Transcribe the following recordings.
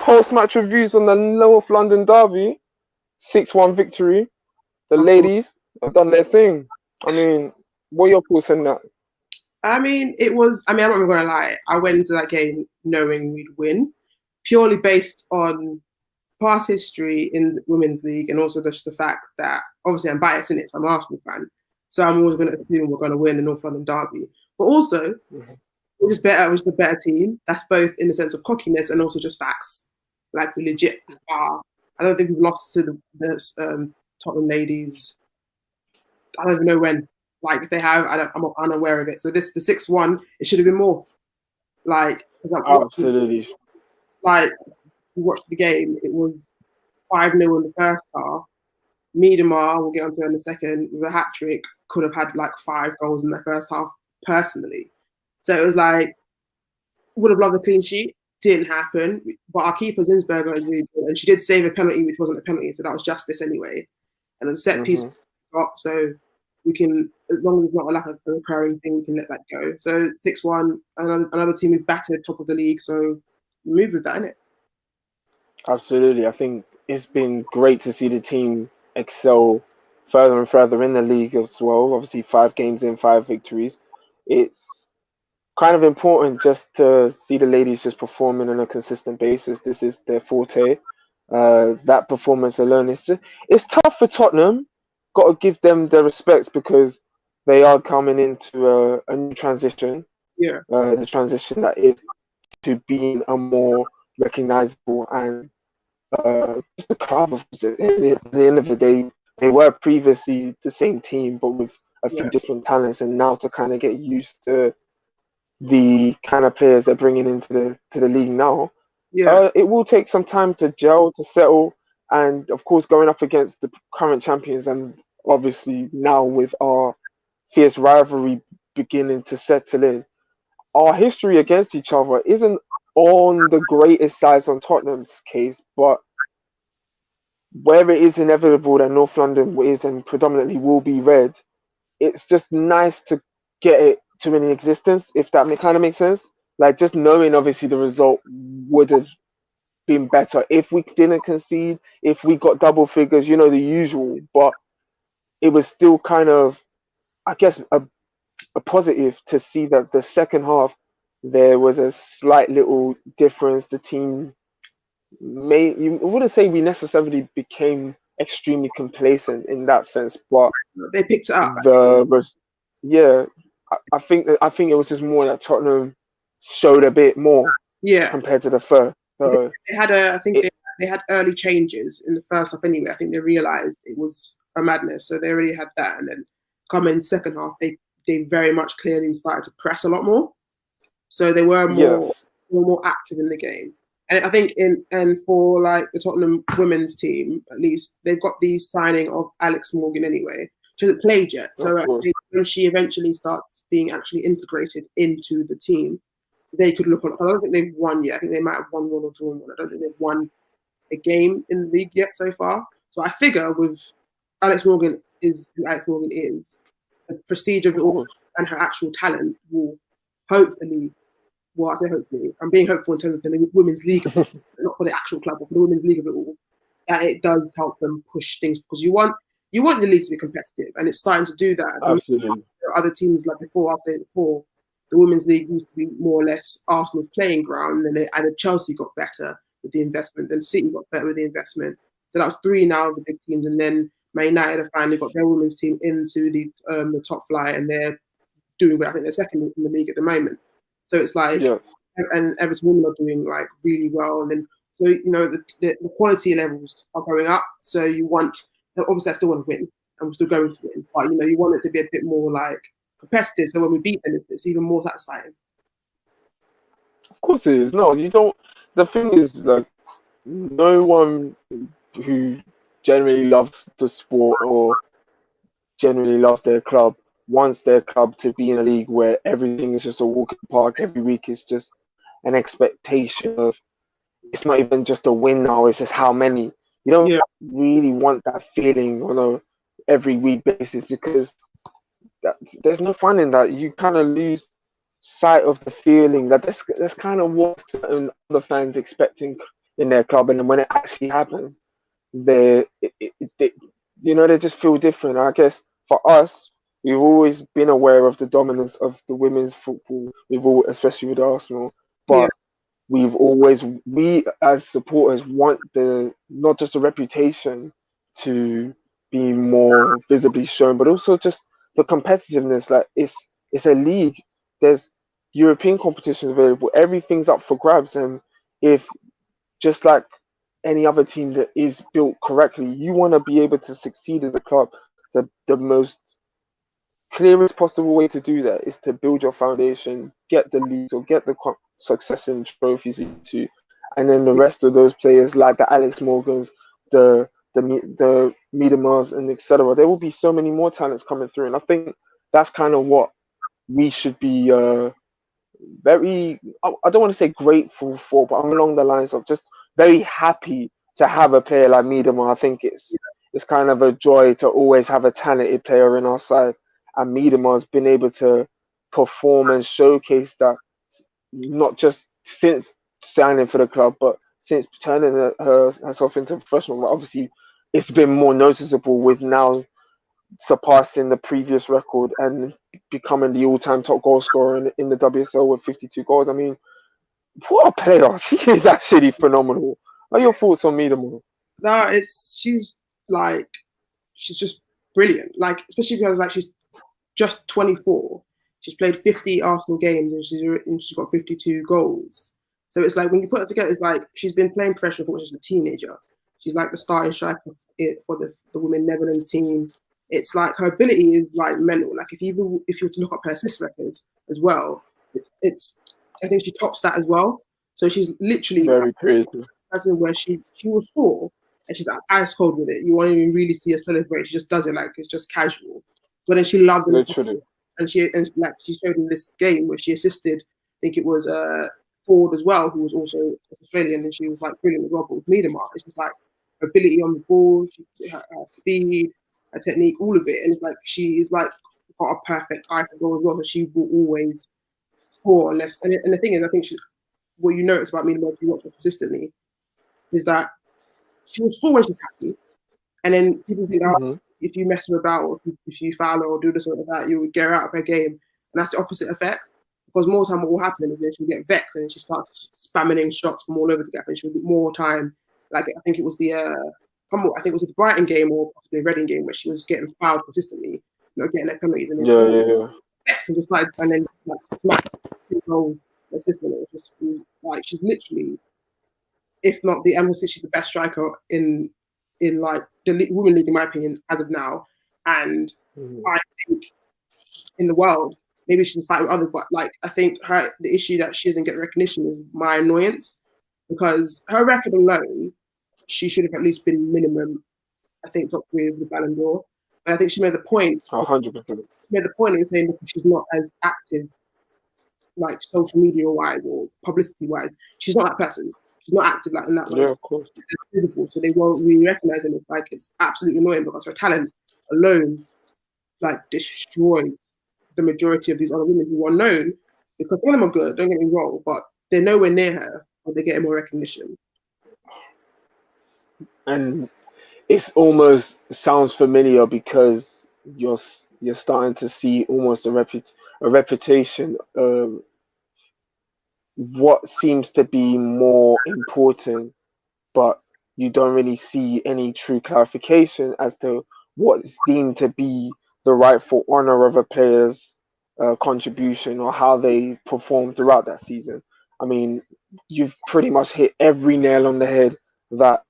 post-match reviews on the North London derby, 6-1 victory. The Of course. ladies have done their thing. I mean, what are your thoughts on that? I mean, it was. I mean, I'm not even gonna lie. I went into that game knowing we'd win, purely based on past history in the Women's League, and also just the fact that obviously I'm biased in it, so I'm an Arsenal fan, so I'm always going to assume we're going to win the North London derby. But also, we're just better. We're just a better team. That's both in the sense of cockiness and also just facts. Like we legit are. I don't think we've lost to the Tottenham ladies. I don't even know when. Like if they have, I'm unaware of it. So the 6-1, it should have been more. Like because Absolutely. like we watched the game, it was 5-0 in the first half. Miedema, we'll get onto it in a second, with a hat trick, could have had like 5 goals in the first half personally. So it was like, would have loved a clean sheet. Didn't happen. But our keeper, Zinsberger, is really good. And she did save a penalty, which wasn't a penalty. So that was justice anyway. And a set piece got, so we can, as long as it's not like a recurring thing, we can let that go. So 6-1, another team we've battered top of the league. So move with that, innit? Absolutely. I think it's been great to see the team excel further and further in the league as well. Obviously, 5 games in, 5 victories. It's kind of important just to see the ladies just performing on a consistent basis. This is their forte. That performance alone it's tough for Tottenham. Got to give them their respects because they are coming into a new transition. Yeah. The transition that is to being a more recognizable and just the club. At the end of the day, they were previously the same team, but with a few different talents, and now to kind of get used to the kind of players they're bringing into the league now. It will take some time to gel, to settle, and of course, going up against the current champions, and obviously now with our fierce rivalry beginning to settle in, our history against each other isn't on the greatest size on Tottenham's case, but where it is inevitable that North London is and predominantly will be red, it's just nice to get it to an existence, if that kind of makes sense. Like just knowing obviously the result would have been better if we didn't concede, if we got double figures, the usual, but it was still kind of, I guess, a positive to see that the second half there was a slight little difference. The team you wouldn't say we necessarily became extremely complacent in that sense, but they picked it up. I think it was just more that Tottenham showed a bit more compared to the first. So they had early changes in the first half anyway. I think they realised it was a madness, so they already had that. And then coming in second half, they very much clearly started to press a lot more. So they were more active in the game. And I think for like the Tottenham women's team, at least they've got the signing of Alex Morgan anyway. She hasn't played yet, so I think when she eventually starts being actually integrated into the team, they could look on. I don't think they've won yet. I think they might have won one or drawn one. I don't think they've won a game in the league yet so far. So I figure with Alex Morgan is who Alex Morgan is, the prestige of it all and her actual talent will hopefully. Well, I say hopefully. I'm being hopeful in terms of the women's league, not for the actual club, but for the women's league of it all. That it does help them push things because you want the league to be competitive, and it's starting to do that. Absolutely. Other teams like before, the women's league used to be more or less Arsenal's playing ground, and then either Chelsea got better with the investment, then City got better with the investment. So that was 3 now of the big teams, and then Man United have finally got their women's team into the top flight, and they're doing well. I think they're second in the league at the moment. So it's like, and Everton women are doing like really well, and then so the quality levels are going up. So you want, obviously, I still want to win, and we're still going to win, but you want it to be a bit more like competitive. So when we beat them, it's even more satisfying. Of course it is. No, you don't. The thing is, like, no one who generally loves the sport or generally loves their club wants their club to be in a league where everything is just a walk in the park. Every week is just an expectation of, it's not even just a win now, it's just how many. You don't really want that feeling on a every week basis because there's no fun in that. You kind of lose sight of the feeling that that's kind of what certain other fans expecting in their club, and then when it actually happens, they they just feel different. I guess for us, we've always been aware of the dominance of the women's football. Especially with Arsenal, Yeah, but we as supporters want the not just the reputation to be more visibly shown, but also just the competitiveness. Like it's a league. There's European competitions available. Everything's up for grabs, and if just like any other team that is built correctly, you want to be able to succeed as a club. The most clearest possible way to do that is to build your foundation, get the leads or get the success and trophies into, and then the rest of those players like the Alex Morgans, the Miedemas and etc. There will be so many more talents coming through, and I think that's kind of what we should be very. I don't want to say grateful for, but I'm along the lines of just very happy to have a player like Miedema. I think it's kind of a joy to always have a talented player in our side, and Miedema has been able to perform and showcase that not just since signing for the club, but since turning herself into a professional. But obviously, it's been more noticeable with now surpassing the previous record and becoming the all-time top goal scorer in the WSL with 52 goals. I mean, what a player! She is actually phenomenal. What are your thoughts on Miedema? no, she's like she's just brilliant. Like especially because like she's just 24. She's played 50 Arsenal games and she's got 52 goals. So it's like when you put it together, it's like she's been playing professional football since a teenager. She's like the starting striker for the women Netherlands team. It's like her ability is like mental. Like if you were to look up her assist record as well, it's I think she tops that as well. So she's literally Very creative. where she will score and she's like ice cold with it. You won't even really see her celebrate. She just does it like it's just casual. But then she loves it, Literally. and like she showed in this game where she assisted. I think it was Ford as well, who was also Australian, and she was like brilliant as well. But with Miedema, it's just like her ability on the ball, her speed, her technique, all of it, and it's like she is like got a perfect eye for goal as well. So she will always score unless. And the thing is, I think what you notice about Miedema if you watch her consistently is that she will score when she's happy, and then people think, oh, if you mess her about or if you foul her or do this or that, you would get her out of her game. And that's the opposite effect. Because more time what will happen is then she'll get vexed and she starts spamming in shots from all over the gap and she'll get more time. Like I think it was the the Brighton game or possibly Reading game where she was getting fouled consistently, getting her penalties and then Yeah. vexed and just like and then like smack 2 goals assistant. It was just like she's literally, if not the she's the best striker in like the women league in my opinion as of now, and I think in the world maybe she's fighting others, but like I think the issue that she doesn't get recognition is my annoyance because her record alone, she should have at least been minimum, I think top 3 of the Ballon d'Or. But I think she made the point. 100%. Made the point in saying that she's not as active, like social media wise or publicity wise. She's not that person. She's not active like in that way. Yeah, of course. It's visible, so they won't really recognize it. It's like it's absolutely annoying because her talent alone like destroys the majority of these other women who are known because some of them are good, don't get me wrong, but they're nowhere near her or they're getting more recognition. And it's almost sounds familiar because you're starting to see almost a reputation of what seems to be more important, but you don't really see any true clarification as to what is deemed to be the rightful honor of a player's contribution or how they perform throughout that season. I mean, you've pretty much hit every nail on the head that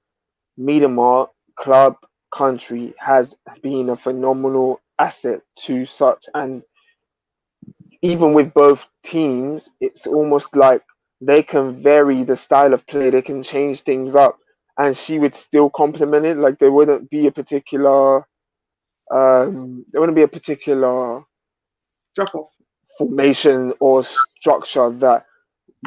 Miedema club country has been a phenomenal asset to such, and even with both teams, it's almost like they can vary the style of play, they can change things up, and she would still complement it. Like there wouldn't be a particular Drop off. formation or structure that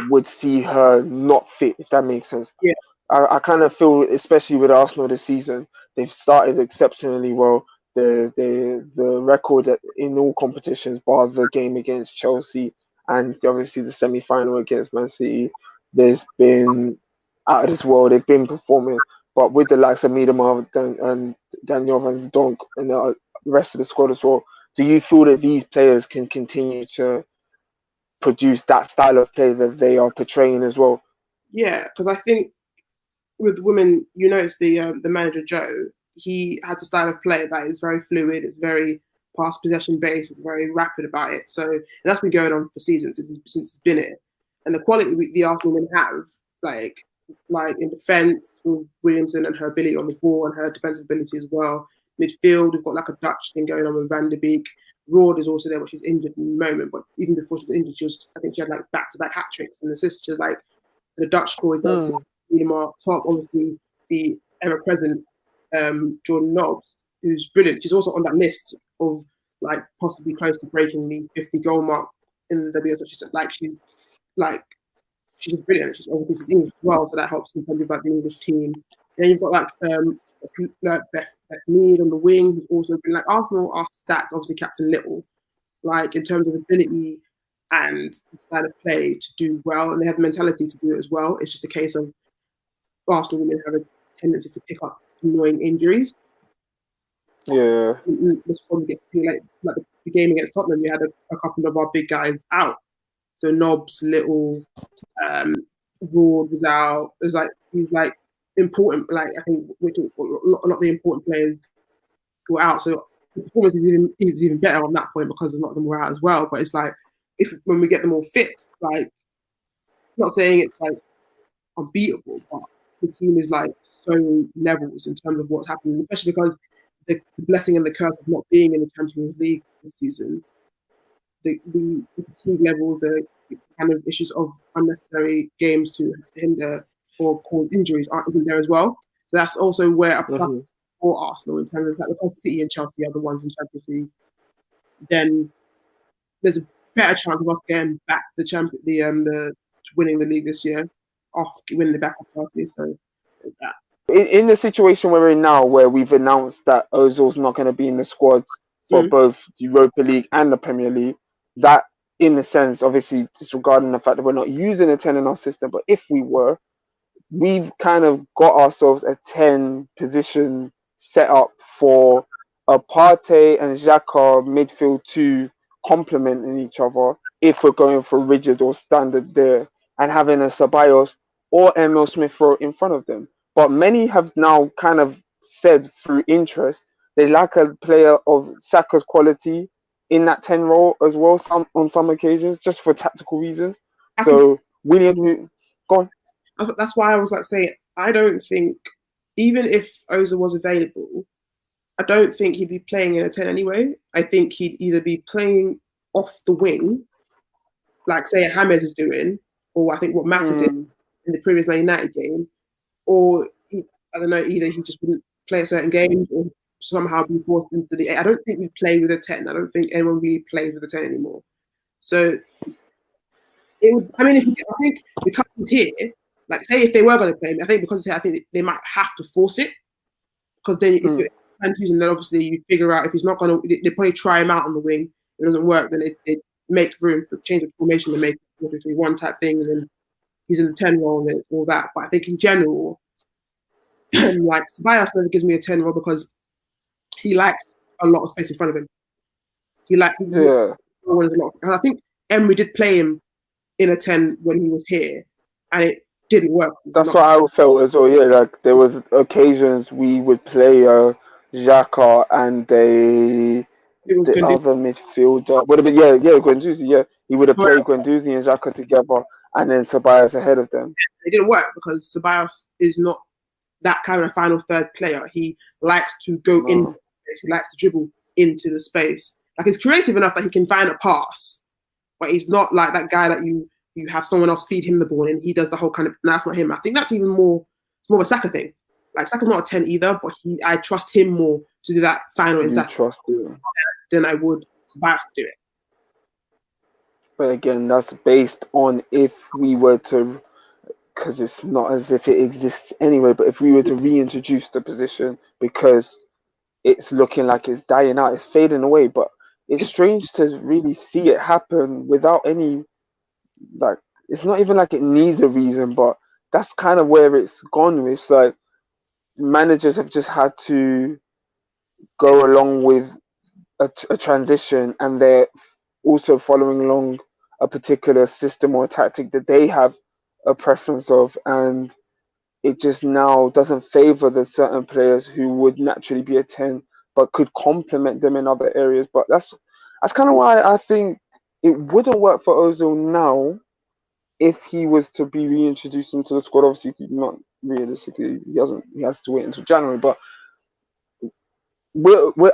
would see her not fit, if that makes sense. Yeah. I kind of feel, especially with Arsenal this season, they've started exceptionally well. The record in all competitions, bar the game against Chelsea and obviously the semi-final against Man City, there's been out of this world. They've been performing, but with the likes of Miedema and Daniel and Donk and the rest of the squad as well, do you feel that these players can continue to produce that style of play that they are portraying as well? Yeah, because I think with women, you notice the manager Joe, he has a style of play that is very fluid. It's very pass possession based. It's very rapid about it. So and that's been going on for seasons since it's been it. And the quality the Arsenal women have, like in defence with Williamson and her ability on the ball and her defensive ability as well. Midfield, we've got like a Dutch thing going on with Van der Beek. Rord is also there, but she's injured in the moment. But even before she was injured, I think she had like back-to-back hat tricks and assists. She's like the Dutch score is Miedema, top, obviously the ever-present Jordan Nobbs, who's brilliant. She's also on that list of like possibly close to breaking the 50 goal mark in the WSL. She's brilliant. She's obviously English as well, so that helps in terms of like the English team. Then you've got like Beth Mead on the wing, who's also been like Arsenal are stacked. Obviously, Captain Little, like in terms of ability and style of play to do well, and they have the mentality to do it as well. It's just a case of Arsenal women have a tendency to pick up annoying injuries. Yeah. This one gets like the game against Tottenham, we had a couple of our big guys out. So Nobbs, Little, Ward was out. He's like important. Like I think a lot of the important players were out. So the performance is even better on that point because a lot of them were out as well. But it's like when we get them all fit, like I'm not saying it's like unbeatable, but the team is like so levels in terms of what's happening, especially because the blessing and the curse of not being in the Champions League this season, the fatigue levels, the kind of issues of unnecessary games to hinder or cause injuries isn't there as well. So that's also where a plus for Arsenal in terms of that, because City and Chelsea are the ones in Champions League, then there's a better chance of us getting back the winning the league this year, off winning the back of Chelsea. So there's that. In the situation we're in now, where we've announced that Ozil's not going to be in the squad for both the Europa League and the Premier League, that in a sense, obviously disregarding the fact that we're not using a 10 in our system, but if we were, we've kind of got ourselves a 10 position set up for a Partey and Xhaka midfield two complementing each other if we're going for rigid or standard there, and having a Ceballos or Emil Smith Rowe in front of them. But many have now kind of said through interest they like a player of Saka's quality in that 10 role as well, on some occasions, just for tactical reasons. So William, who go on. That's why I was like saying, I don't think, even if Ozil was available, I don't think he'd be playing in a 10 anyway. I think he'd either be playing off the wing, like say Hamed is doing, or I think what Mata did in the previous Man United game, or I don't know, either he just wouldn't play a certain game or somehow be forced into the 8. I don't think we play with a 10. I don't think anyone really plays with a 10 anymore. So it would, I think because he's here, like say if they were going to play him, I think because he's here, I think they might have to force it. Because then if you're using, then obviously you figure out if he's not going to, they probably try him out on the wing. If it doesn't work, then they make room for change of formation and make 4-2-3-1 type thing, and then he's in the 10 role and it's all that. But I think in general, like Ceballos never gives me a 10 role because he likes a lot of space in front of him. And I think Emery did play him in a 10 when he was here, and it didn't work. That's what I felt as well. Yeah, like there was occasions we would play Xhaka and the other midfielder. Would have been Guendouzi. Yeah, he would have played Guendouzi and Xhaka together, and then Ceballos ahead of them. It didn't work because Ceballos is not that kind of final third player. He likes to go in. He likes to dribble into the space. Like he's creative enough that he can find a pass, but he's not like that guy that you have someone else feed him the ball and he does the whole kind of. No, that's not him. I think that's even more. It's more of a Saka thing. Like Saka's not a 10 either, but I trust him more to do that final inside than I would Ceballos to do it. But again, that's based on if we were to, because it's not as if it exists anyway. But if we were to reintroduce the position, because it's looking like it's dying out, it's fading away. But it's strange to really see it happen without any, like, it's not even like it needs a reason, but that's kind of where it's gone with. It's like managers have just had to go along with a transition, and they're also following along a particular system or tactic that they have a preference of, and it just now doesn't favor the certain players who would naturally be a 10 but could complement them in other areas. But that's kind of why I think it wouldn't work for Ozil now if he was to be reintroduced into the squad. Obviously, not realistically, he has to wait until January. But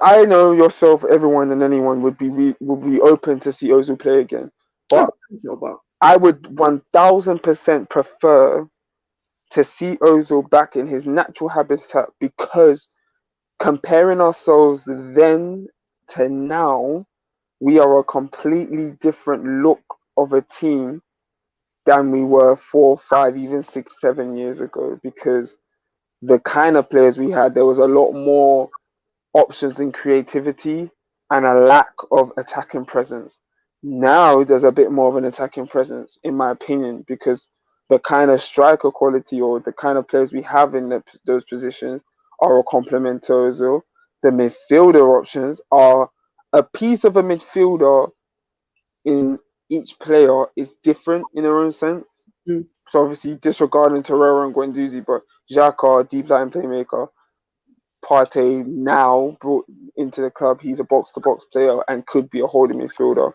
I know yourself, everyone, and anyone would be open to see Ozil play again. But I would 1000% prefer to see Ozil back in his natural habitat, because comparing ourselves then to now, we are a completely different look of a team than we were 4, 5, even 6, 7 years ago, because the kind of players we had, there was a lot more options and creativity and a lack of attacking presence. Now there's a bit more of an attacking presence, in my opinion, because the kind of striker quality or the kind of players we have in those positions are a complement to Ozil. The midfielder options are a piece of a midfielder in each player is different in their own sense. Mm. So obviously disregarding Torreira and Guendouzi, but Xhaka, deep line playmaker, Partey now brought into the club, he's a box-to-box player and could be a holding midfielder.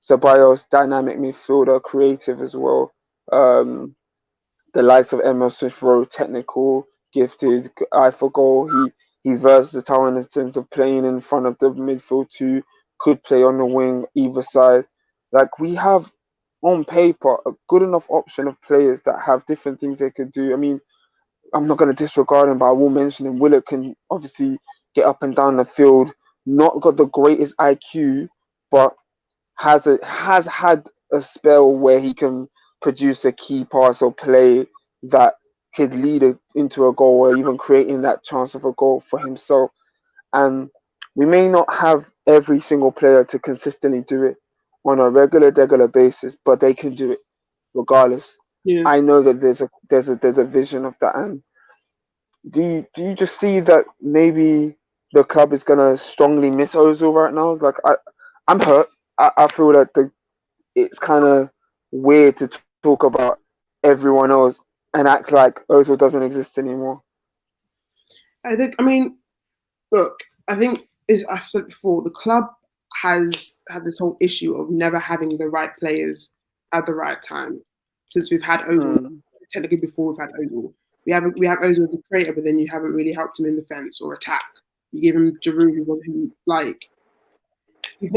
Ceballos, dynamic midfielder, creative as well. The likes of Emil Smith Rowe, technical, gifted, eye for goal. He's versatile in the sense of playing in front of the midfield too. Could play on the wing, either side. Like, we have on paper a good enough option of players that have different things they could do. I mean, I'm not going to disregard him, but I will mention him. Willock can obviously get up and down the field. Not got the greatest IQ, but has had a spell where he can produce a key pass or play that could lead into a goal, or even creating that chance of a goal for himself. And we may not have every single player to consistently do it on a regular basis, but they can do it regardless. Yeah. I know that there's a vision of that. And do you just see that maybe the club is gonna strongly miss Ozil right now? Like, I'm hurt. I feel that it's kind of weird to talk about everyone else and act like Ozil doesn't exist anymore. I mean, look, I think, as I've said before, the club has had this whole issue of never having the right players at the right time since we've had Ozil. Technically, before we've had Ozil, we have Ozil as the creator, but then you haven't really helped him in defense or attack. You give him Giroud, who like you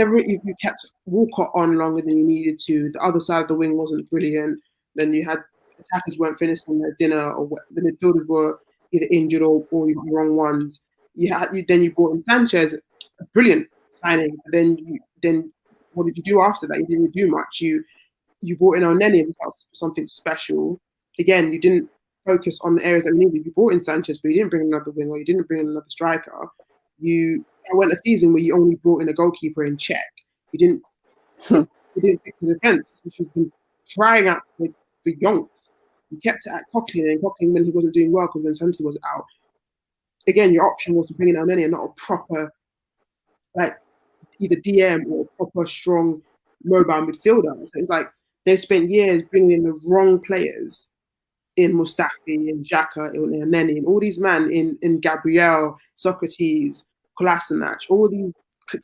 kept Walcott on longer than you needed to. The other side of the wing wasn't brilliant. Then you had attackers weren't finished on their dinner, or the midfielders were either injured or the wrong ones. Then you brought in Sanchez, a brilliant signing. Then what did you do after that? You didn't do much. You brought in Oneni and something special. Again, you didn't focus on the areas that we needed. You brought in Sanchez, but you didn't bring another winger. You didn't bring in another striker. I went a season where you only brought in a goalkeeper in check. You didn't fix the defense, which has been crying out for yonks. You kept it at Coquelin, and Coquelin, when he wasn't doing well because Vincenti was out. Again, your option was to bring in Elneny and not a proper, like, either DM or proper strong mobile midfielder. So it's like they spent years bringing in the wrong players in Mustafi, in Xhaka, in Elneny, and all these men in Gabriel, Socrates, Kolasinac, all these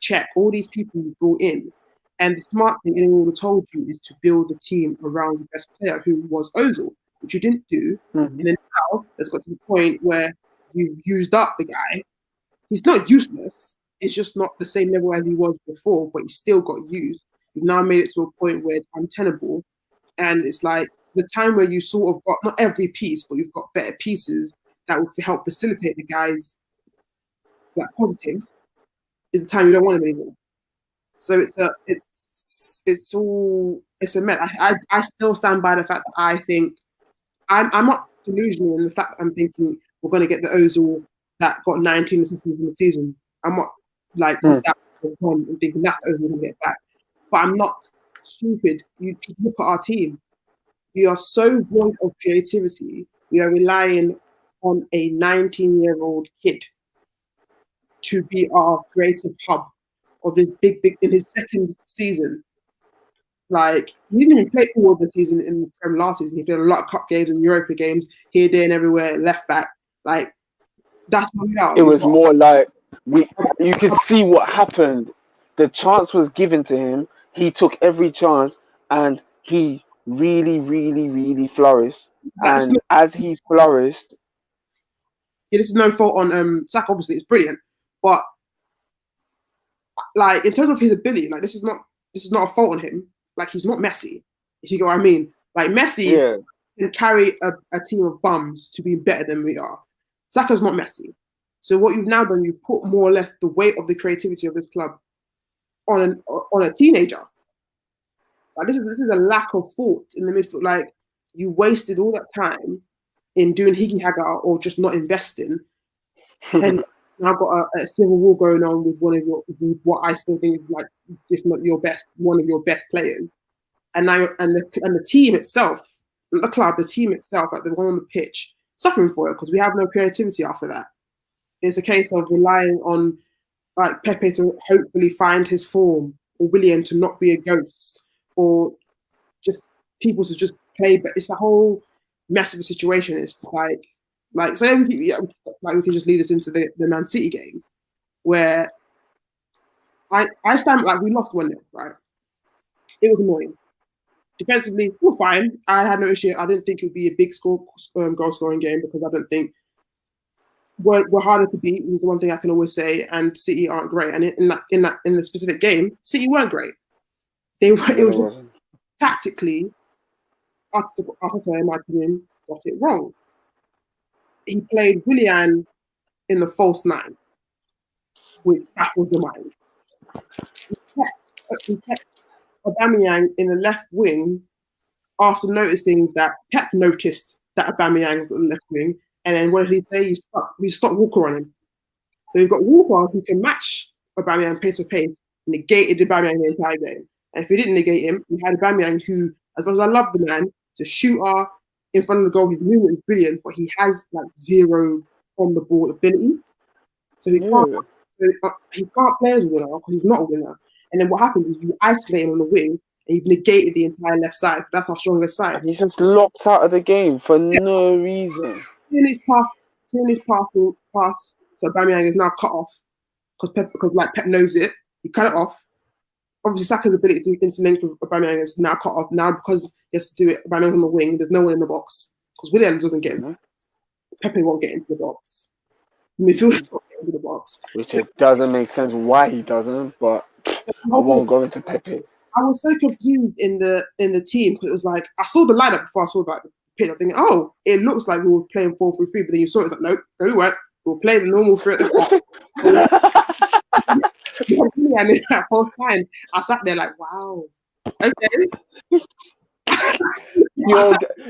Czech, all these people you brought in. And the smart thing anyone would have told you is to build the team around the best player, who was Ozil, which you didn't do. Mm-hmm. And then now it's got to the point where you've used up the guy. He's not useless. It's just not the same level as he was before, but he still got used. You've now made it to a point where it's untenable. And it's like the time where you sort of got, not every piece, but you've got better pieces that will help facilitate the guys' like positives, is the time you don't want them anymore. So it's a mess. I still stand by the fact that I think I'm not delusional in the fact that I'm thinking we're going to get the Ozil that got 19 assists in the season. I'm not like that and thinking that's the Ozil we're going to get back. But I'm not stupid. You just look at our team. we are so void of creativity. We are relying on a 19-year-old kid to be our creative hub of this big in his second season. Like, he didn't even play all of the season in the Prem last season. He played a lot of cup games and Europa games here, there, and everywhere. Left back, like, that's what we are. It was more like you could see what happened. The chance was given to him. He took every chance, and he really, really, really flourished. And as he flourished, this is no fault on Saka. Obviously, it's brilliant, but like, in terms of his ability, like, this is not a fault on him. Like, he's not Messi, if you get what I mean. Like, Messi can carry a team of bums to be better than we are. Saka's not Messi. So what you've now done, you put more or less the weight of the creativity of this club on a teenager. Like, this is a lack of thought in the midfield. Like, you wasted all that time in doing higgy haga or just not investing, and now got a civil war going on with with what I still think is, like, if not one of your best players. And now the team itself, not the club, the team itself, like the one on the pitch, suffering for it because we have no creativity after that. It's a case of relying on, like, Pepe to hopefully find his form, or Willian to not be a ghost, or just people to just play. But it's a whole mess of a situation. It's just like so we can just lead us into the Man City game, where I stand, like, we lost 1-0, right? It was annoying. Defensively, we were fine. I had no issue. I didn't think it would be a big goal scoring game because I don't think we're harder to beat. Is the one thing I can always say. And City aren't great. And in the specific game, City weren't great. It was just tactically, Arteta, in my opinion, got it wrong. He played Willian in the false nine, which baffles the mind. He kept Aubameyang in the left wing after noticing that Pep noticed that Aubameyang was on the left wing, and then what did he say? He stopped Walker on him. So you've got Walker who can match Aubameyang pace for pace, negated Aubameyang the entire game. And if he didn't negate him, you had Aubameyang who, as much as I love the man, to shooter in front of the goal, his movement is brilliant, but he has, like, zero on the ball ability. So he can't play as a winner because he's not a winner. And then what happens is you isolate him on the wing and you've negated the entire left side. That's our strongest side. And he's just locked out of the game for no reason. Tierney's pass to Aubameyang is now cut off because Pep knows it. He cut it off. Obviously, Saka's ability to interlink with Aubameyang is now cut off. Now, because he has to do it, Aubameyang's on the wing. There's no one in the box because Willian doesn't get in. Pepe won't get into the box. Midfielders won't get into the box. Which it doesn't make sense why he doesn't, but I won't go into Pepe. I was so confused in the team because it was like, I saw the lineup before I saw that pitch. I'm thinking, oh, it looks like we were playing 4-3-3, but then you saw it, it's like, nope, no, we weren't. We'll play the normal 3 at the and in that whole time, I sat there like, wow, okay.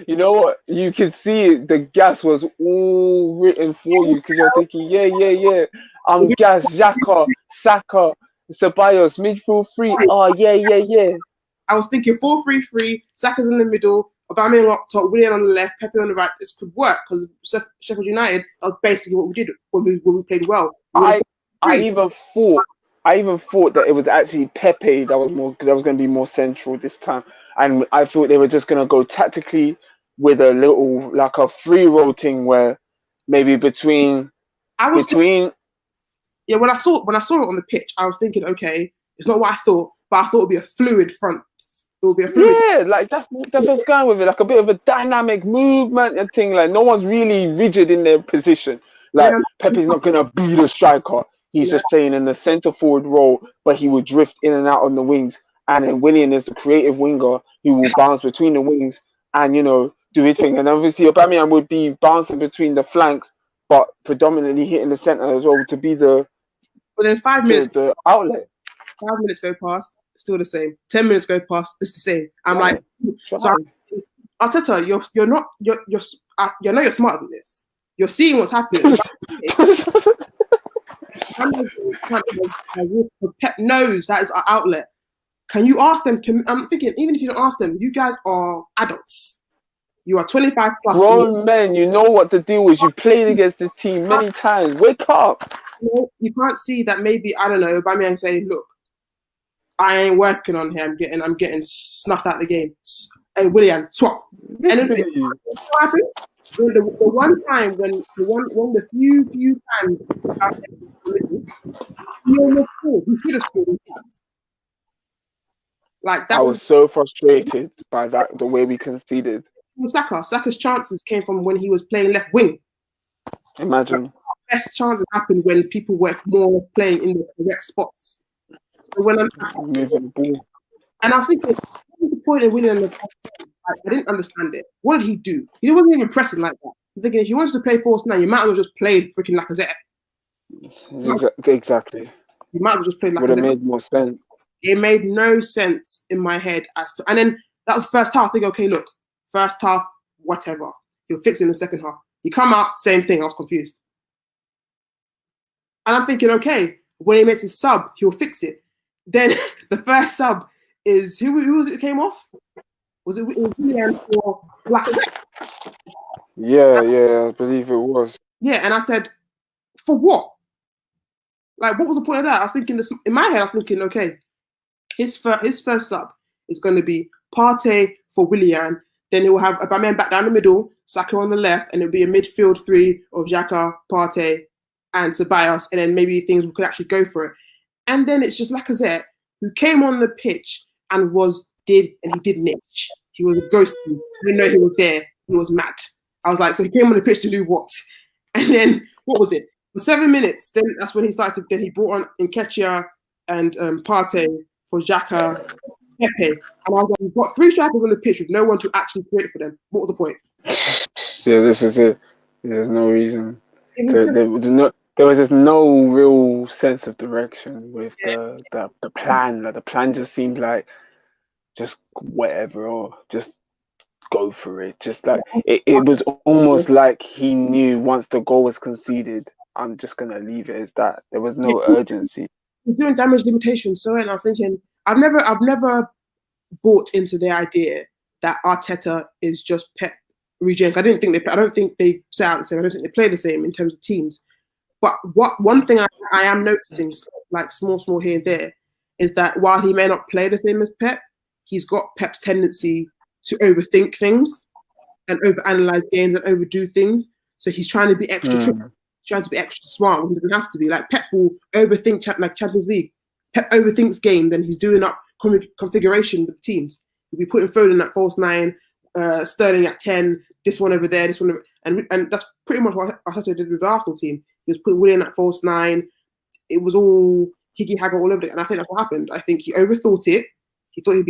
You know what? You can see it. The gas was all written for you because you're thinking, yeah. I'm gas, Xhaka, Saka, Ceballos, midfield 3. Oh, yeah. I was thinking 4-3-3, Saka's in the middle, Aubameyang up top, Willian on the left, Pepe on the right. This could work because Sheffield United, that was basically what we did when we played well. I even thought that it was actually Pepe that was going to be more central this time, and I thought they were just going to go tactically with a little, like, a free roll thing maybe between. Yeah, when I saw it on the pitch, I was thinking, okay, it's not what I thought, but I thought it would be a fluid front. It would be a fluid. Yeah, like that's what's going with it, like a bit of a dynamic movement and thing. Like no one's really rigid in their position. Like Pepe's not gonna be the striker. He's just playing in the centre forward role, but he will drift in and out on the wings. And then Willian is the creative winger who will bounce between the wings and do his thing. And obviously Aubameyang would be bouncing between the flanks, but predominantly hitting the centre as well to be the. But then 5 minutes, the outlet. 5 minutes go past, still the same. 10 minutes go past, it's the same. I'm like, sorry, Arteta, you're you're smarter than this. You're seeing what's happening. Pep knows that is our outlet. Can you ask them? I'm thinking, even if you don't ask them, you guys are adults. You are 25 plus. Grown men, you know what the deal is. You've played against this team many times. Wake up. You can't see that maybe, I don't know, Aubameyang saying, look, I ain't working on here. I'm getting snuffed out the game. Hey, Willian, swap. And then what happened? The one time one of the few times he almost scored. He should have scored in fact. Like that I was so frustrated by that, the way we conceded. Saka's chances came from when he was playing left wing. Imagine. Best chances happened when people were more playing in the correct spots. So when I'm moving the ball. And I was thinking, what was the point of winning? I didn't understand it. What did he do? He wasn't even pressing like that. I'm thinking, if he wants to play false nine, you might as well just play freaking Lacazette. Exactly. You might as well just play Lacazette. Would have made more sense. It made no sense in my head as to. And then that was the first half. I think, okay, look, first half, whatever. He'll fix it in the second half. He come out, same thing. I was confused. And I'm thinking, okay, when he makes his sub, he'll fix it. Then the first sub is who was it who came off? Was it Willian or Lacazette? Yeah, I believe it was. Yeah, and I said, for what? Like, what was the point of that? I was thinking this in my head. I was thinking, okay, his first sub is going to be Partey for Willian. Then he will have Aubameyang back down the middle, Saka on the left, and it'll be a midfield three of Xhaka, Partey, and Ceballos, and then maybe things we could actually go for it. And then it's just Lacazette who came on the pitch and he did niche. He was a ghost. I didn't know he was there. He was mad. I was like, so he came on the pitch to do what? And then what was it? For 7 minutes, then that's when he started. Then he brought on Nketiah and Partey for Xhaka, Pepe, and I was like, we've got 3 strikers on the pitch with no one to actually create for them. What was the point? Yeah, this is it. There's no reason. There was just no real sense of direction with the plan. Like the plan just seemed like just whatever, or just go for it. Just like it was almost like he knew once the goal was conceded, I'm just gonna leave it as that. There was no urgency. He's doing damage limitation. So, and I was thinking, I've never bought into the idea that Arteta is just Pep regen. I don't think they set out the same. I don't think they play the same in terms of teams. But one thing I am noticing, like small here and there, is that while he may not play the same as Pep, he's got Pep's tendency to overthink things and overanalyze games and overdo things. So he's trying to be extra tricky, trying to be extra smart when he doesn't have to be. Like Pep will overthink like Champions League. Pep overthinks game, then he's doing up configuration with teams. He'll be putting Foden at false 9, Sterling at 10, this one over there, this one over, and that's pretty much what Arteta did with the Arsenal team. He was putting Willian at false 9. It was all higgy-haggle all over it, and I think that's what happened. I think he overthought it. He thought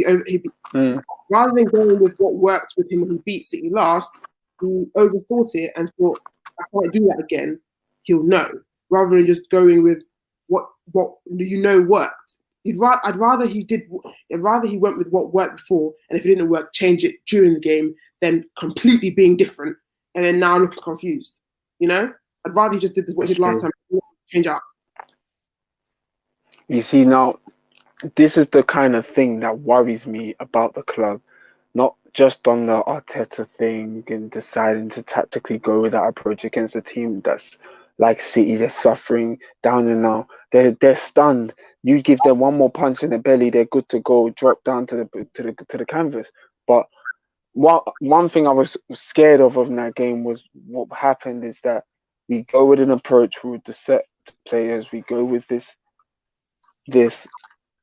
rather than going with what worked with him when he beat City last, he overthought it and thought, I can't do that again. He'll know. Rather than just going with what worked. I'd rather he went with what worked before, and if it didn't work, change it during the game, than completely being different and then now looking confused. You know? I'd rather he just did what he did last time, change up. You see, now, this is the kind of thing that worries me about the club. Not just on the Arteta thing and deciding to tactically go with that approach against a team that's like City. They're suffering down and now. They're stunned. You give them one more punch in the belly, they're good to go. Drop down to the canvas. But one thing I was scared of in that game was what happened is that we go with an approach with the set players. We go with this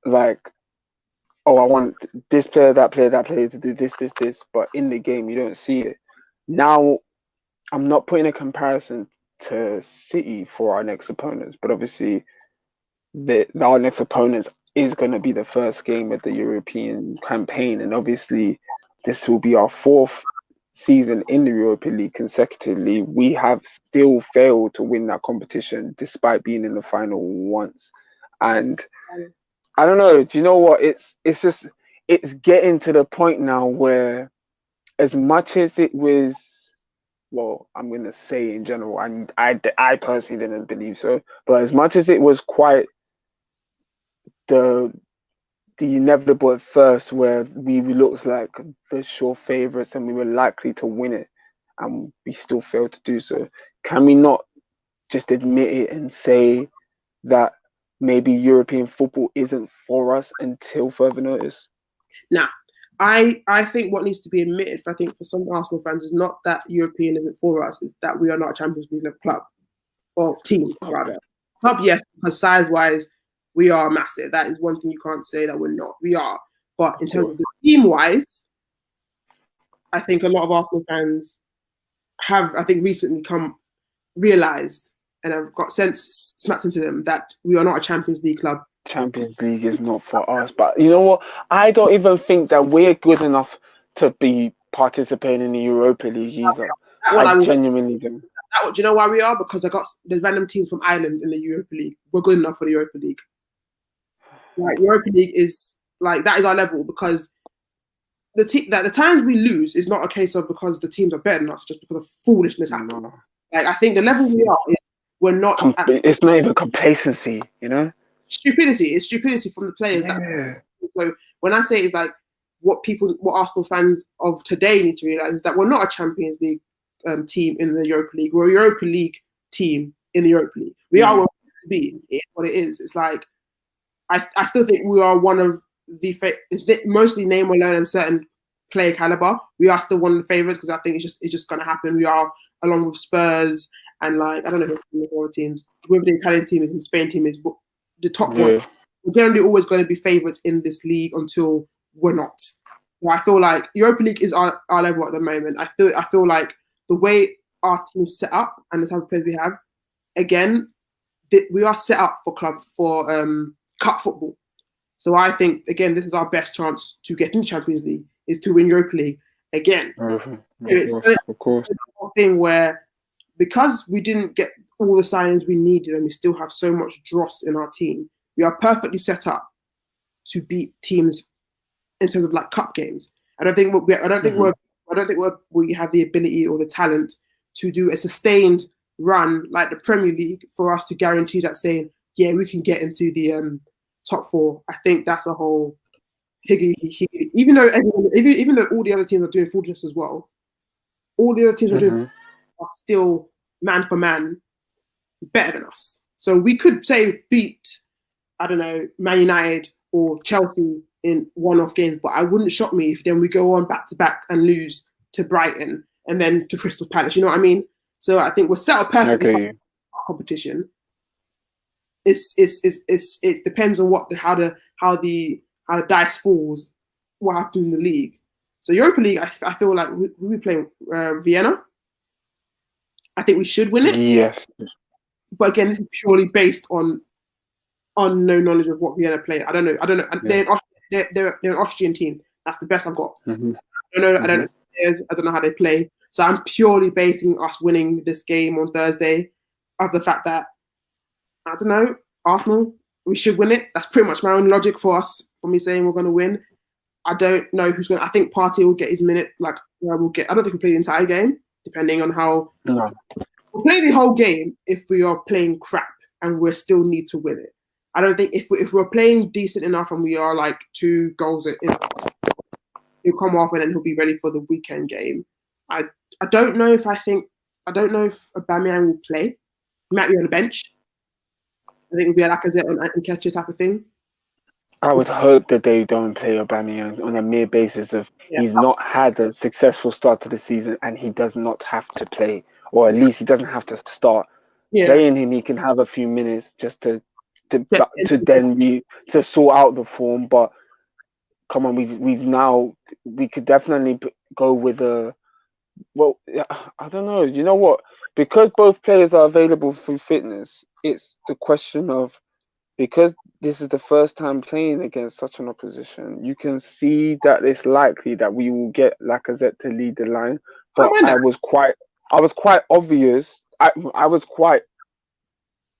like, oh, I want this player, that player to do this. But in the game, you don't see it. Now, I'm not putting a comparison to City for our next opponents, but obviously, our next opponents is going to be the first game of the European campaign, and obviously, this will be our 4th season in the European League consecutively. We have still failed to win that competition despite being in the final once, and I don't know. Do you know what? It's getting to the point now where, as much as it was, well, I'm going to say in general, and I personally didn't believe so, but as much as it was quite the the inevitable at first, where we looked like the sure favourites and we were likely to win it, and we still failed to do so. Can we not just admit it and say that maybe European football isn't for us until further notice? Now, I think what needs to be admitted, I think, for some Arsenal fans is not that European isn't for us, it's that we are not a Champions League club, or team, rather. Club, yes, because size-wise, we are massive. That is one thing you can't say that we're not. We are. But in terms of the team-wise, I think a lot of Arsenal fans have, I think, recently realised and have got sense smacked into them that we are not a Champions League club. Champions League is not for us. But you know what? I don't even think that we're good enough to be participating in the Europa League either. I genuinely do. Do you know why we are? Because I got the random teams from Ireland in the Europa League. We're good enough for the Europa League. Like, Europa League is like, that is our level, because the times we lose is not a case of because the teams are better than us, just because of foolishness happening. No. Like, I think the level we are is we're not. It's not even complacency, you know. Stupidity. It's stupidity from the players. Yeah. So when I say it's like what Arsenal fans of today need to realise is that we're not a Champions League team in the Europa League. We're a Europa League team in the Europa League. We are where we want to be. It's what it is. It's like I still think we are one of the mostly name alone and certain player caliber. We are still one of the favourites, because I think it's just going to happen. We are, along with Spurs and, like, I don't know who the other teams, whoever the Italian team is and Spain team is, but the top one. We're generally always going to be favourites in this league until we're not. So I feel like Europa League is our level at the moment. I feel like the way our team's set up and the type of players we have, again, we are set up for cup football. So I think, again, this is our best chance to get in the Champions League, is to win Europa League again. It's of course. a thing where, because we didn't get all the signings we needed and we still have so much dross in our team, we are perfectly set up to beat teams in terms of, like, cup games. I don't think we have the ability or the talent to do a sustained run like the Premier League for us to guarantee that, saying, yeah, we can get into the top four. I think that's a whole higgy. Even though all the other teams are doing foolishness as well, all the other teams are still man for man better than us. So we could say beat, I don't know, Man United or Chelsea in one-off games, but I wouldn't shock me if then we go on back-to-back and lose to Brighton and then to Crystal Palace. You know what I mean? So I think we're set up perfectly for our competition. It depends on how the dice falls, what happens in the league. So Europa League, I feel like we playing Vienna. I think we should win it. Yes. But again, this is purely based on no knowledge of what Vienna play. I don't know. Yeah. They're an Austrian team. That's the best I've got. I don't know. I don't know how they play. So I'm purely basing us winning this game on Thursday of the fact that, I don't know, Arsenal, we should win it. That's pretty much my own logic for me saying we're going to win. I don't know who's going to. I think Partey will get his minute. Like, I don't think we'll play the entire game, depending on how. No. We'll play the whole game if we are playing crap and we still need to win it. I don't think if we're playing decent enough and we are like 2 goals in, he'll come off and then he'll be ready for the weekend game. I don't know if Aubameyang will play. He might be on the bench. I think it'll be a Lacazette and Nketiah type of thing. I would hope that they don't play Aubameyang on a mere basis of he's not had a successful start to the season and he does not have to play, or at least he doesn't have to start. Playing him, he can have a few minutes just to sort out the form. But come on, we could definitely go with I don't know. You know what? Because both players are available through fitness, it's the question of, because this is the first time playing against such an opposition, you can see that it's likely that we will get Lacazette to lead the line. But I was quite obvious.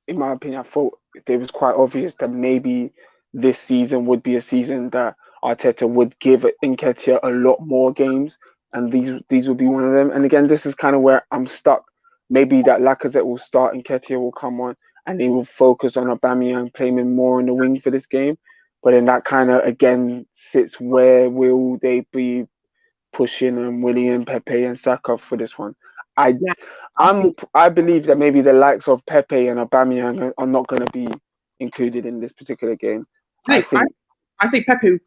In my opinion, I thought it was quite obvious that maybe this season would be a season that Arteta would give Nketiah a lot more games, and these would be one of them. And again, this is kind of where I'm stuck. Maybe that Lacazette will start, Nketiah will come on, and they will focus on Aubameyang playing more in the wing for this game. But then that kind of again sits where will they be pushing Willian, Pepe, and Saka for this one? Yeah, I believe that maybe the likes of Pepe and Aubameyang are not going to be included in this particular game. I think I think Pepe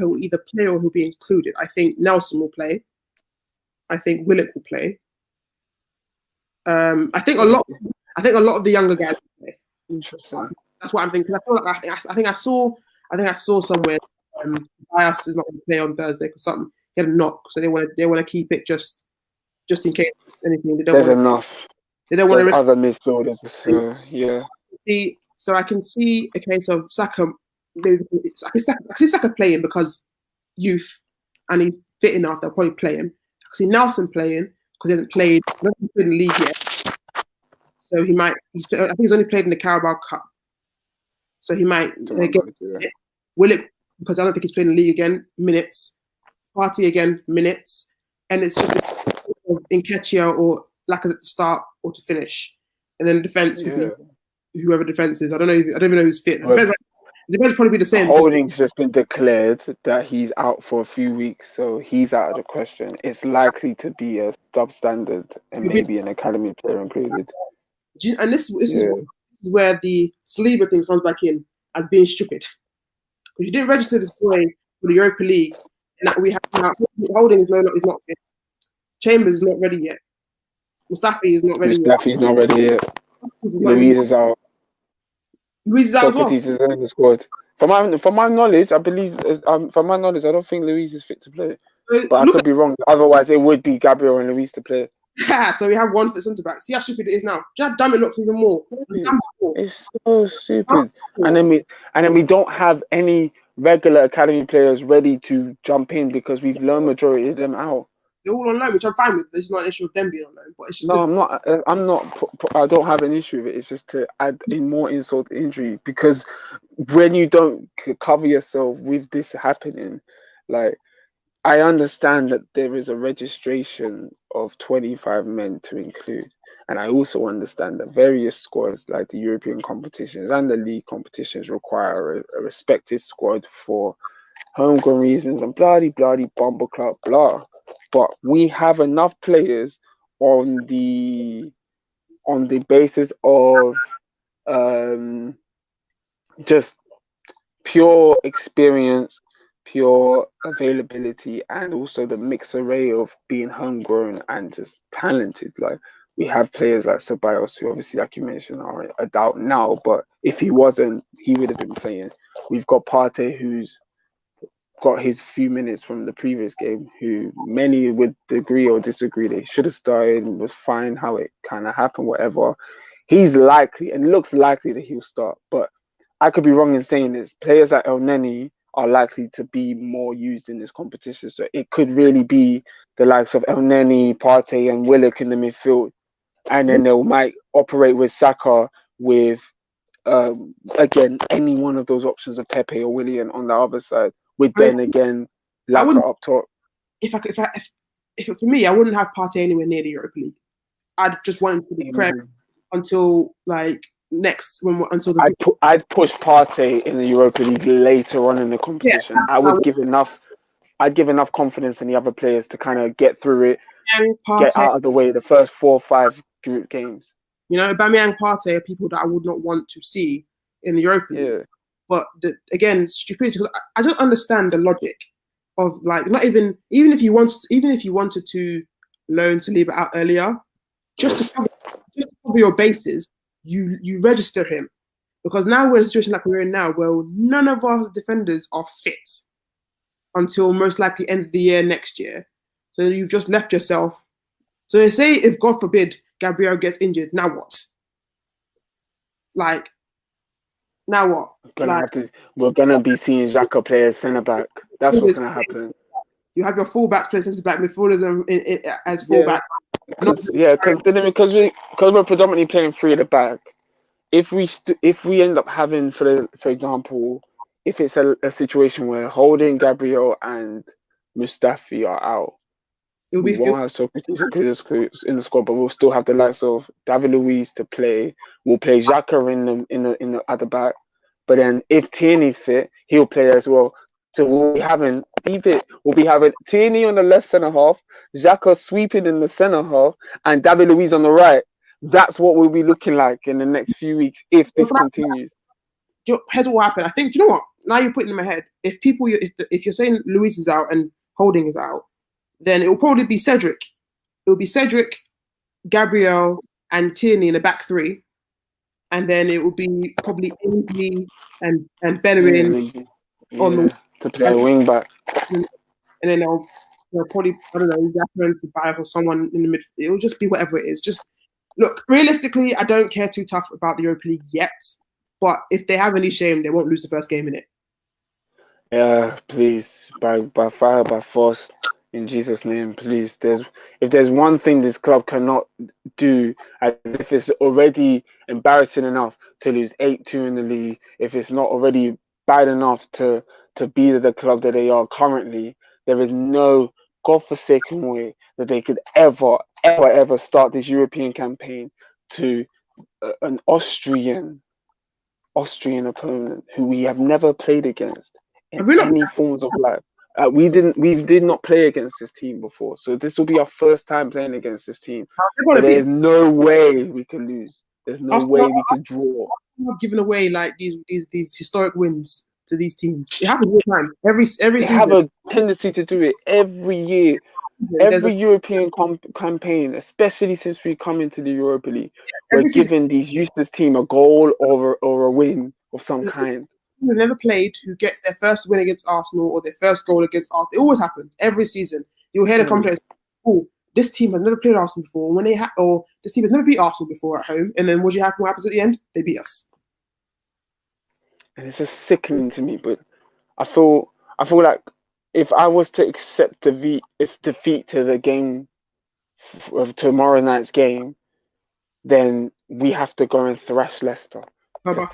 will either play or he'll be included. I think Nelson will play. I think Willock will play. I think a lot of the younger guys will play. Interesting. That's what I'm thinking. I feel like I think I saw somewhere Bias is not going to play on Thursday for something. He had a knock, so they want to keep it just in case anything. There's enough. They don't want to risk other midfielders. Yeah. See, so I can see a case of Saka. Maybe I can see Saka playing because youth and he's fit enough. They'll probably play him. I can see Nelson playing because he hasn't played in the league yet. So he might. I think he's only played in the Carabao Cup. So he might get Willock because I don't think he's playing in the league again. Minutes. Partey again. Minutes. And it's just Nketiah or Lacazette to start or to finish, and then the defense would be whoever defense is. I don't even know who's fit. The defense probably be the same. Holding's just been declared that he's out for a few weeks, so he's out of the question. It's likely to be a substandard and maybe an academy player included. And this is where the Saliba thing comes back in as being stupid. Because you didn't register this boy for the Europa League, and that we have now. Holding is not fit. Chambers is not ready yet. Mustafi is not ready yet. Mustafi's not ready yet. Luiz is out. Luiz is out as well. Socrates is in the squad. From my knowledge, I believe. From my knowledge, I don't think Luiz is fit to play. But I could be wrong. Otherwise, it would be Gabriel and Luiz to play. Yeah, so we have one for centre back. See how stupid it is now. How dumb it looks even more. It's so stupid. And then we don't have any regular academy players ready to jump in because we've loaned majority of them out. They're all on loan, which I'm fine with. This is not an issue of them being on loan, but it's just I'm not. I don't have an issue with it. It's just to add in more insult to injury because when you don't cover yourself with this happening, like I understand that there is a registration of 25 men to include, and I also understand that various squads like the European competitions and the league competitions require a respected squad for homegrown reasons and bloody bomber club blah. But we have enough players on the basis of just pure experience, pure availability, and also the mixed array of being homegrown and just talented. Like we have players like Ceballos, who obviously, like you mentioned, are a doubt now, but if he wasn't, he would have been playing. We've got Partey, who's got his few minutes from the previous game, who many would agree or disagree they should have started and was fine how it kind of happened, whatever. He's likely and looks likely that he'll start, but I could be wrong in saying this. Players like El Neni are likely to be more used in this competition, so it could really be the likes of El Neni, Partey, and Willock in the midfield, and then they might operate with Saka with again any one of those options of Pepe or Willian on the other side. With then again, Laka up top. If for me, I wouldn't have Partey anywhere near the Europa League. I'd just want him to be Prem until like I'd push Partey in the Europa League later on in the competition. Yeah, I'd give enough confidence in the other players to kind of get through it, get out of the way the first 4 or 5 group games. You know, Aubameyang, Partey are people that I would not want to see in the Europa League. Yeah. But again, stupidity. I don't understand the logic of like not even if you wanted to loan Saliba out earlier, just to cover your bases, you register him, because now we're in a situation like we're in now, where none of our defenders are fit until most likely end of the year next year. So you've just left yourself. So they say if God forbid Gabriel gets injured, now what? Like. Now what? We're gonna be seeing Xhaka play as centre back. That's what's gonna happen. You have your fullbacks play centre back, midfielders as fullbacks. Because we're predominantly playing 3 at the back. If we end up having, for example, if it's a situation where Holding, Gabriel, and Mustafi are out, we won't have Socrates in the squad, but we'll still have the likes of David Luiz to play. We'll play Xhaka at the back, But then if Tierney's fit, he'll play as well. So we'll be having Tierney on the left centre half, Xhaka sweeping in the centre half, and David Luiz on the right. That's what we'll be looking like in the next few weeks if this continues. Here's what will happen. I think. Do you know what? Now you're putting in my head. If you're saying Luiz is out and Holding is out, then it will probably be Cedric. It will be Cedric, Gabriel, and Tierney in the back three, and then it will be probably Ainsley and Bellerin on the to play a wing back, and then they'll probably, I don't know, reference the back or someone in the midfield. It will just be whatever it is. Just look, realistically, I don't care too tough about the Europa League yet, but if they have any shame, they won't lose the first game in it. Yeah, please, by fire, by force, in Jesus' name, please. If there's one thing this club cannot do, as if it's already embarrassing enough to lose 8-2 in the league, if it's not already bad enough to be the club that they are currently, there is no godforsaken way that they could ever start this European campaign to an Austrian opponent who we have never played against in any forms of life. We did not play against this team before, so this will be our first time playing against this team. So there's no way we can lose. There's no way we can draw. Not giving away like these historic wins to these teams. It happens all the time. Every they season. Have a tendency to do it every year. Every European campaign, especially since we come into the Europa League, we're giving these useless team a goal or a win of some kind. Who never played, who gets their first win against Arsenal or their first goal against Arsenal. It always happens every season. You'll hear the complaints, "Oh, this team has never played Arsenal before." Or this team has never beat Arsenal before at home, and then what happens at the end? They beat us. And it's just sickening to me. But I feel like if I was to accept defeat to the game of tomorrow night's game, then we have to go and thrash Leicester. How about